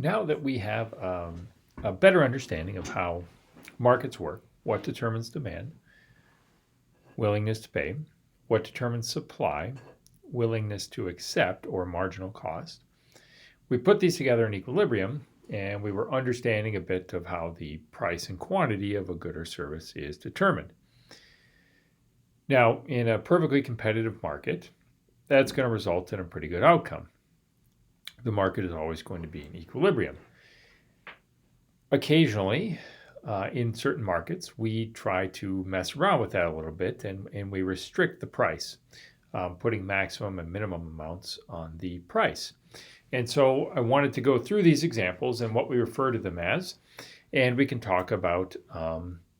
Now that we have a better understanding of how markets work, what determines demand, willingness to pay, what determines supply, willingness to accept, or marginal cost, we put these together in equilibrium, and we were understanding a bit of how the price and quantity of a good or service is determined. Now, in a perfectly competitive market, that's going to result in a pretty good outcome. The market is always going to be in equilibrium. Occasionally, in certain markets, we try to mess around with that a little bit, and we restrict the price, putting maximum and minimum amounts on the price. And so I wanted to go through these examples and what we refer to them as, and we can talk about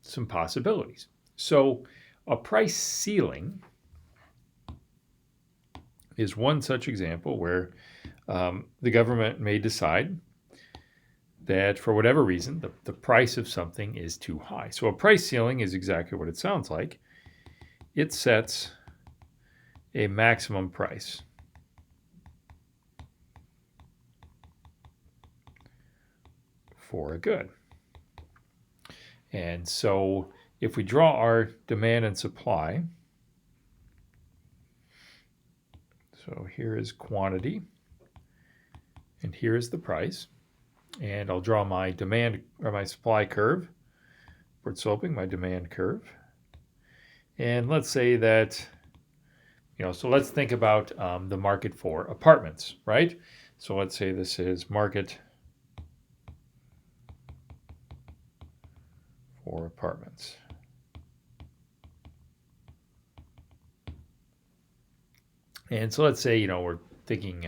some possibilities. So a price ceiling is one such example where the government may decide that for whatever reason, the price of something is too high. So a price ceiling is exactly what it sounds like. It sets a maximum price for a good. And so if we draw our demand and supply, so here is quantity, and here is the price. And I'll draw my demand or my supply curve, upward sloping, my demand curve. And let's say that, so let's think about the market for apartments, right? So let's say this is market for apartments. And so let's say, we're thinking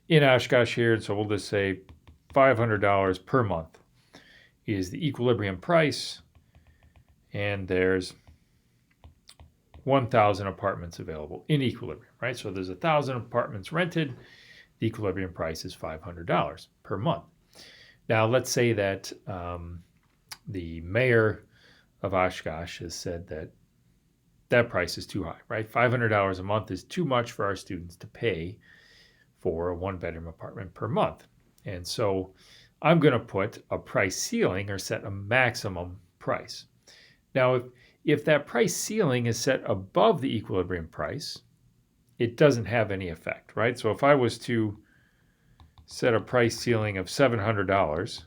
in Oshkosh here, so we'll just say $500 per month is the equilibrium price, and there's 1,000 apartments available in equilibrium, right? So there's 1,000 apartments rented. The equilibrium price is $500 per month. Now, let's say that the mayor of Oshkosh has said that that price is too high, right? $500 a month is too much for our students to pay for a one-bedroom apartment per month. And so I'm going to put a price ceiling or set a maximum price. Now, if that price ceiling is set above the equilibrium price, it doesn't have any effect, right? So if I was to set a price ceiling of $700,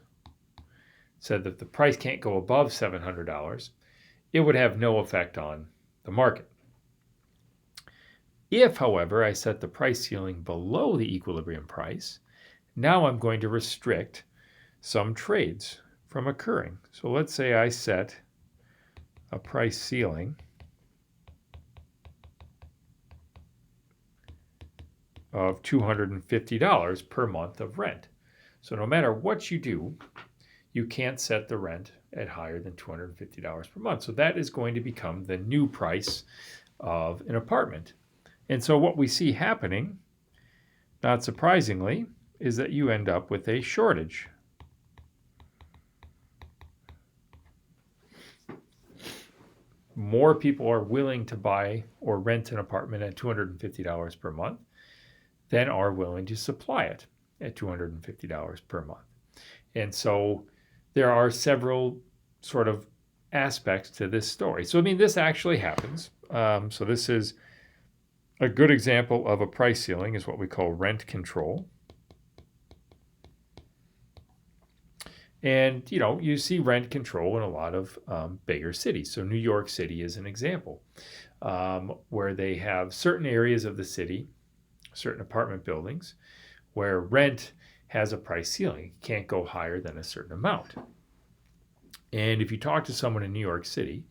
said that the price can't go above $700, it would have no effect on the market. If, however, I set the price ceiling below the equilibrium price, now I'm going to restrict some trades from occurring. So let's say I set a price ceiling of $250 per month of rent. So no matter what you do, you can't set the rent at higher than $250 per month. So that is going to become the new price of an apartment. And so what we see happening, not surprisingly, is that you end up with a shortage. More people are willing to buy or rent an apartment at $250 per month than are willing to supply it at $250 per month. And so there are several sort of aspects to this story. So, this actually happens. So this is a good example of a price ceiling is what we call rent control. And, you see rent control in a lot of bigger cities. So New York City is an example where they have certain areas of the city, certain apartment buildings, where rent has a price ceiling. It can't go higher than a certain amount. And if you talk to someone in New York City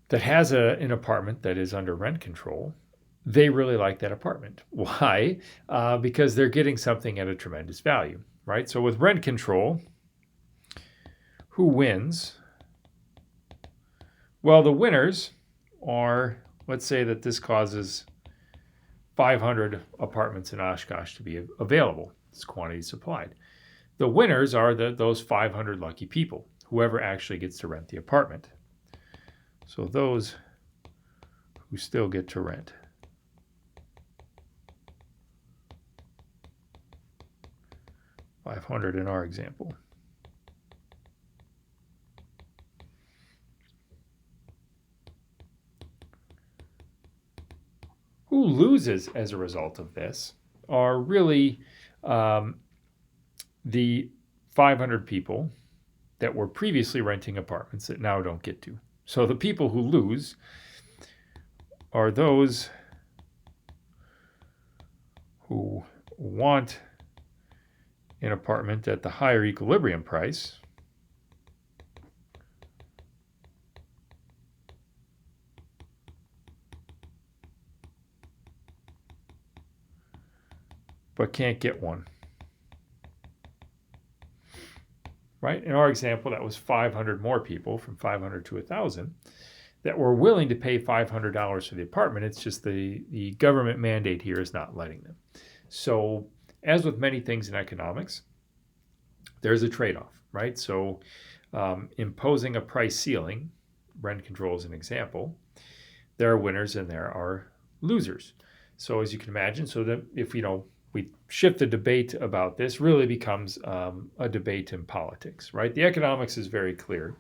that has an apartment that is under rent control, they really like that apartment. Why? Because they're getting something at a tremendous value. Right? So with rent control, who wins? Well, the winners are, let's say that this causes 500 apartments in Oshkosh to be available. It's quantity supplied. The winners are those 500 lucky people, whoever actually gets to rent the apartment. So those who still get to rent. 500 in our example. Who loses as a result of this are really the 500 people that were previously renting apartments that now don't get to. So the people who lose are those who want an apartment at the higher equilibrium price, but can't get one. Right? In our example, that was 500 more people, from 500 to 1,000, that were willing to pay $500 for the apartment. It's just the government mandate here is not letting them. So, as with many things in economics, there's a trade-off, right? So, imposing a price ceiling, rent control is an example, there are winners and there are losers. So, as you can imagine, so that if we shift the debate about this, really becomes a debate in politics, right? The economics is very clear.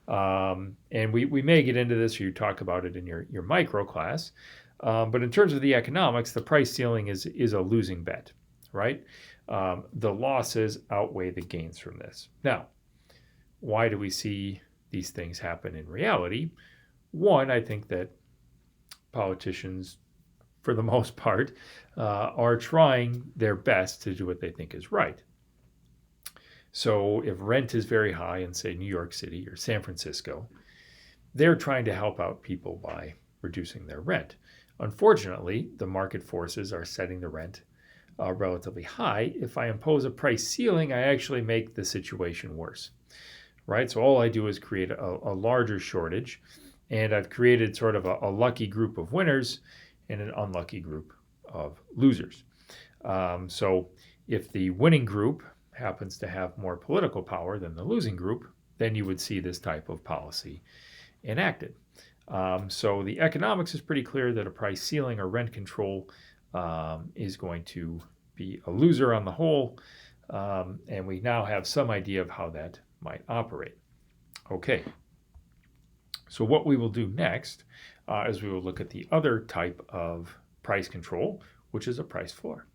And we may get into this, or you talk about it in your micro class. But in terms of the economics, the price ceiling is a losing bet, right? The losses outweigh the gains from this. Now, why do we see these things happen in reality? One, I think that politicians, for the most part, are trying their best to do what they think is right. So if rent is very high in, say, New York City or San Francisco, they're trying to help out people by reducing their rent. Unfortunately, the market forces are setting the rent relatively high. If I impose a price ceiling, I actually make the situation worse, right? So all I do is create a larger shortage, and I've created sort of a lucky group of winners and an unlucky group of losers. So if the winning group happens to have more political power than the losing group, then you would see this type of policy enacted. So the economics is pretty clear that a price ceiling or rent control is going to be a loser on the whole, and we now have some idea of how that might operate. Okay, so what we will do next is we will look at the other type of price control, which is a price floor.